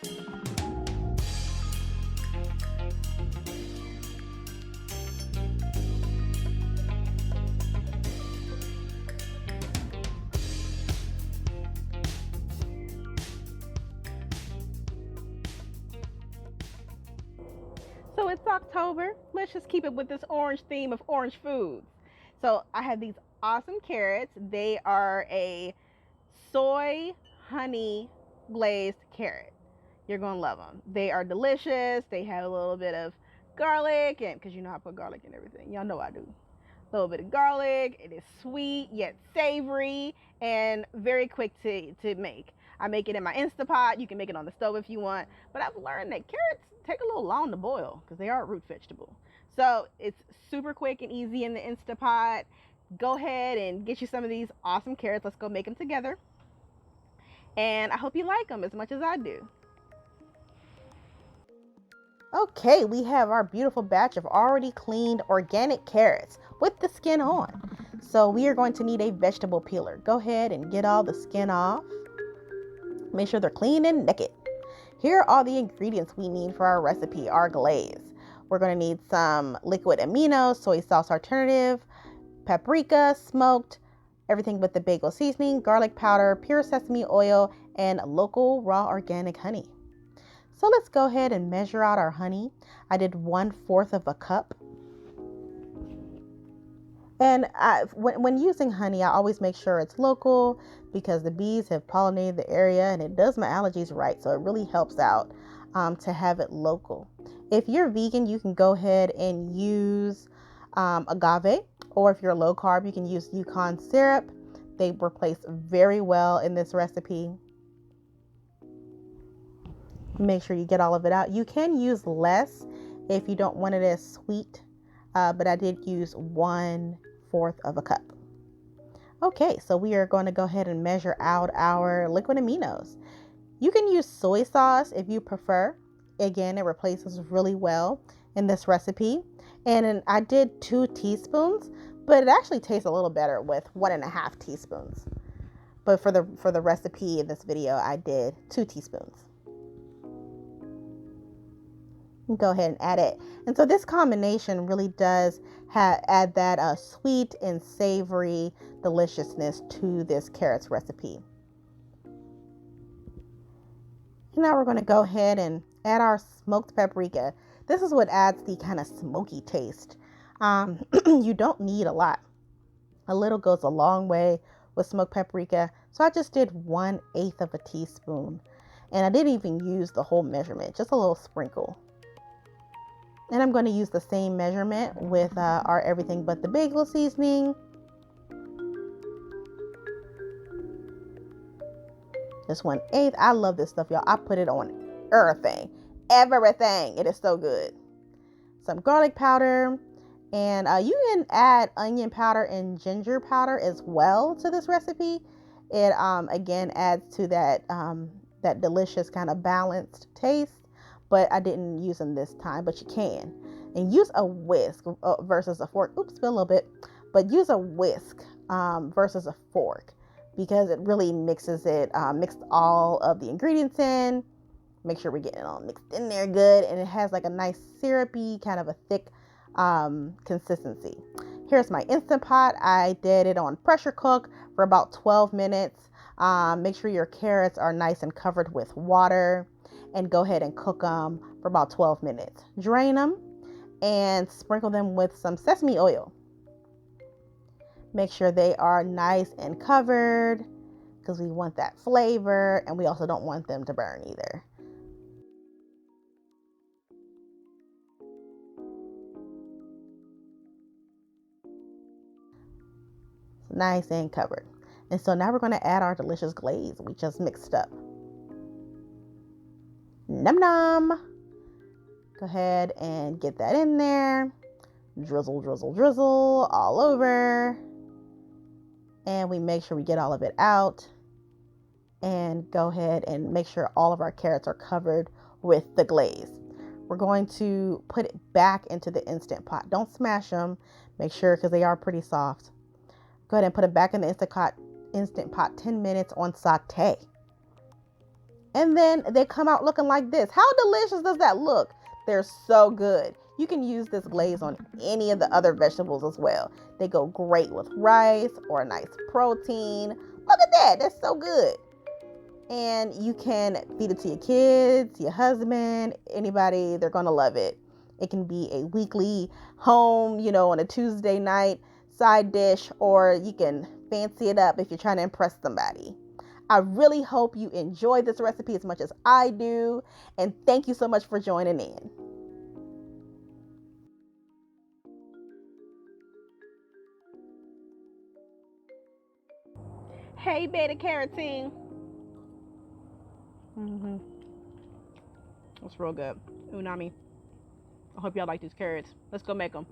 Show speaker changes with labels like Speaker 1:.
Speaker 1: So it's October. Let's just keep it with this orange theme of orange foods. So I have these awesome carrots. They are a soy honey glazed carrot. You're going to love them. They are delicious. They have a little bit of garlic, and because you know I put garlic in everything. Y'all know I do. A little bit of garlic. It is sweet yet savory and very quick to make. I make it in my Instapot. You can make it on the stove if you want. But I've learned that carrots take a little long to boil because they are a root vegetable. So it's super quick and easy in the Instapot. Go ahead and get you some of these awesome carrots. Let's go make them together. And I hope you like them as much as I do. Okay, we have our beautiful batch of already cleaned organic carrots with the skin on. So we are going to need a vegetable peeler. Go ahead and get all the skin off. Make sure they're clean and naked. Here are all the ingredients we need for our recipe, our glaze. We're going to need some liquid amino, soy sauce alternative, paprika, smoked, everything with the bagel seasoning, garlic powder, pure sesame oil, and local raw organic honey. So let's go ahead and measure out our honey. I did 1/4 of a cup. And when using honey, I always make sure it's local because the bees have pollinated the area and it does my allergies right. So it really helps out to have it local. If you're vegan, you can go ahead and use agave, or if you're low carb, you can use Yukon syrup. They replace very well in this recipe. Make sure you get all of it out. You can use less if you don't want it as sweet, but I did use 1/4 of a cup. Okay, so we are going to go ahead and measure out our liquid aminos. You can use soy sauce if you prefer. Again, it replaces really well in this recipe. And I did 2 teaspoons, but it actually tastes a little better with 1.5 teaspoons. But for the recipe in this video, I did 2 teaspoons. Go ahead and add it. And so this combination really does add that sweet and savory deliciousness to this carrots recipe. And now we're going to go ahead and add our smoked paprika. This is what adds the kind of smoky taste. You don't need a lot. A little goes a long way with smoked paprika. So I just did 1/8 of a teaspoon. And I didn't even use the whole measurement, just a little sprinkle. And I'm going to use the same measurement with our everything but the bagel seasoning. Just 1/8. I love this stuff, y'all. I put it on everything. Everything. It is so good. Some garlic powder. And you can add onion powder and ginger powder as well to this recipe. It again adds to that that delicious kind of balanced taste. But I didn't use them this time, but you can. And use a whisk versus a fork. Oops, spilled a little bit. But use a whisk versus a fork because it really mixes it, mixed all of the ingredients in. Make sure we're getting it all mixed in there good. And it has like a nice syrupy, kind of a thick consistency. Here's my Instant Pot. I did it on pressure cook for about 12 minutes. Make sure your carrots are nice and covered with water. And go ahead and cook them for about 12 minutes. Drain them and sprinkle them with some sesame oil. Make sure they are nice and covered because we want that flavor and we also don't want them to burn either. Nice and covered. And so now we're going to add our delicious glaze we just mixed up. Num num. Go ahead and get that in there. Drizzle, drizzle, drizzle all over. And we make sure we get all of it out. And go ahead and make sure all of our carrots are covered with the glaze. We're going to put it back into the Instant Pot. Don't smash them. Make sure because they are pretty soft. Go ahead and put it back in the Instant Pot 10 minutes on saute. And then they come out looking like this. How delicious does that look? They're so good. You can use this glaze on any of the other vegetables as well. They go great with rice or a nice protein. Look at that. That's so good. And you can feed it to your kids, your husband, anybody. They're going to love it. It can be a weekly home, on a Tuesday night side dish, or you can fancy it up if you're trying to impress somebody. I really hope you enjoy this recipe as much as I do. And thank you so much for joining in. Hey, beta carotene. That's real good. Unami. I hope y'all like these carrots. Let's go make them.